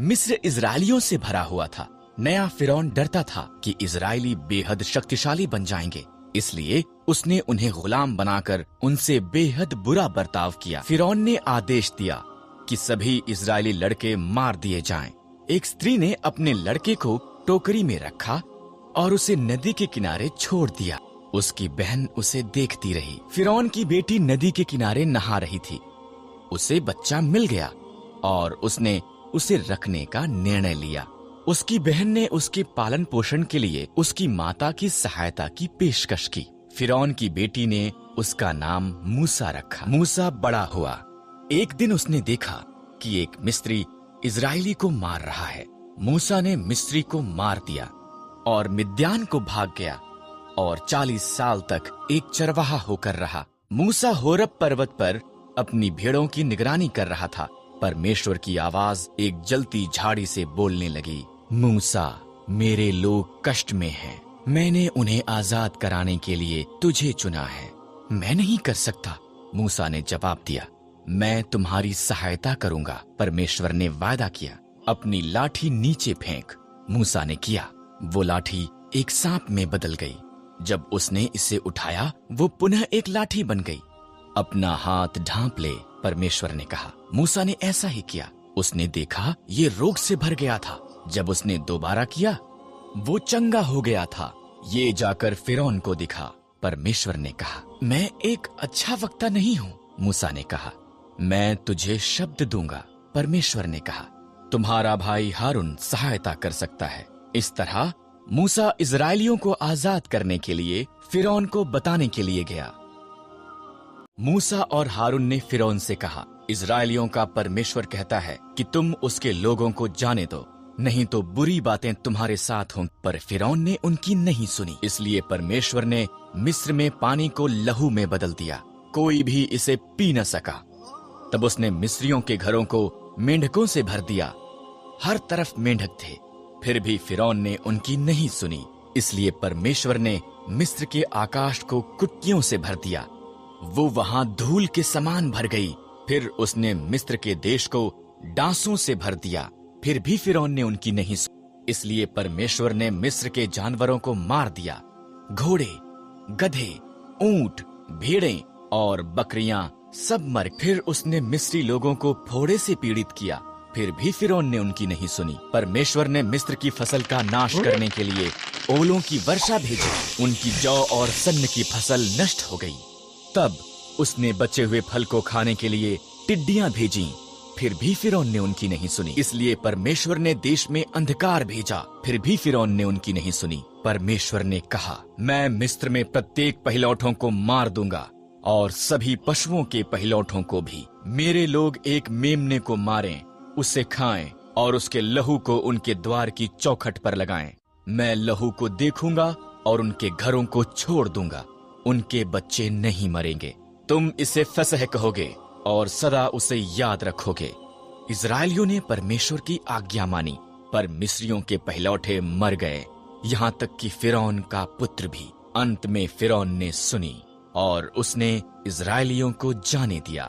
मिस्र इजरायलियों से भरा हुआ था। नया फिरौन डरता था कि इजरायली बेहद शक्तिशाली बन जाएंगे, इसलिए उसने उन्हें गुलाम बनाकर उनसे बेहद बुरा बर्ताव किया। फिरौन ने आदेश दिया कि सभी इजरायली लड़के मार दिए जाएं। एक स्त्री ने अपने लड़के को टोकरी में रखा और उसे नदी के किनारे छोड़ दिया। उसकी बहन उसे देखती रही। फिरौन की बेटी नदी के किनारे नहा रही थी। उसे बच्चा मिल गया और उसने उसे रखने का निर्णय लिया। उसकी बहन ने उसके पालन पोषण के लिए उसकी माता की सहायता की पेशकश की। फिरौन की बेटी ने उसका नाम मूसा रखा। मूसा बड़ा हुआ। एक दिन उसने देखा कि एक मिस्री इजरायली को मार रहा है। मूसा ने मिस्री को मार दिया और मिद्यान को भाग गया और 40 साल तक एक चरवाहा होकर रहा। मूसा होरब पर्वत पर अपनी भेड़ों की निगरानी कर रहा था। परमेश्वर की आवाज एक जलती झाड़ी से बोलने लगी, मूसा, मेरे लोग कष्ट में हैं। मैंने उन्हें आजाद कराने के लिए तुझे चुना है। मैं नहीं कर सकता, मूसा ने जवाब दिया। मैं तुम्हारी सहायता करूंगा। परमेश्वर ने वादा किया, अपनी लाठी नीचे फेंक। मूसा ने किया। वो लाठी एक सांप में बदल गई। जब उसने इसे उठाया, वो पुनः एक लाठी बन गई। अपना हाथ ढांप ले, परमेश्वर ने कहा। मूसा ने ऐसा ही किया। उसने देखा ये रोग से भर गया था। जब उसने दोबारा किया, वो चंगा हो गया था। ये जाकर फिरौन को दिखा। परमेश्वर ने कहा, मैं एक अच्छा वक्ता नहीं हूँ। मूसा ने कहा, मैं तुझे शब्द दूंगा। परमेश्वर ने कहा, तुम्हारा भाई हारून सहायता कर सकता है। इस तरह मूसा इजरायलियों को आजाद करने के लिए फिरौन को बताने के लिए गया। मूसा और हारून ने फिरौन से कहा, इजरायलियों का परमेश्वर कहता है कि तुम उसके लोगों को जाने दो, नहीं तो बुरी बातें तुम्हारे साथ हों। पर फिरौन ने उनकी नहीं सुनी। इसलिए परमेश्वर ने मिस्र में पानी को लहू में बदल दिया। कोई भी इसे पी न सका। तब उसने मिस्रियों के घरों को मेंढकों से भर दिया। हर तरफ मेंढक थे। फिर भी फिरौन ने उनकी नहीं सुनी। इसलिए परमेश्वर ने मिस्र के आकाश को कुट्टियों से भर दिया। वो वहां धूल के समान भर गई। फिर उसने मिस्र के देश को डांसों से भर दिया। फिर भी फिरौन ने उनकी नहीं सुनी। इसलिए परमेश्वर ने मिस्र के जानवरों को मार दिया। घोड़े, गधे, ऊंट, भेड़ें और बकरियां सब मर। फिर उसने मिस्री लोगों को फोड़े से पीड़ित किया। फिर भी फिरौन ने उनकी नहीं सुनी। परमेश्वर ने मिस्र की फसल का नाश करने के लिए ओलों की वर्षा भेजी। उनकी जौ और सन्न की फसल नष्ट हो गई। तब उसने बचे हुए फल को खाने के लिए टिड्डियां भेजी। फिर भी फिरौन ने उनकी नहीं सुनी। इसलिए परमेश्वर ने देश में अंधकार भेजा। फिर भी फिरौन ने उनकी नहीं सुनी। परमेश्वर ने कहा, मैं मिस्र में प्रत्येक पहिलौठों को मार दूंगा और सभी पशुओं के पहिलौठों को भी। मेरे लोग एक मेमने को मारें, उसे खाएं और उसके लहू को उनके द्वार की चौखट पर लगाएं। मैं लहू को देखूंगा और उनके घरों को छोड़ दूंगा। उनके बच्चे नहीं मरेंगे। तुम इसे फसह कहोगे और सदा उसे याद रखोगे। इजरायलियों ने परमेश्वर की आज्ञा मानी, पर मिस्रियों के पहिलौठे मर गए, यहाँ तक कि फिरौन का पुत्र भी। अंत में फिरौन ने सुनी और उसने इजरायलियों को जाने दिया।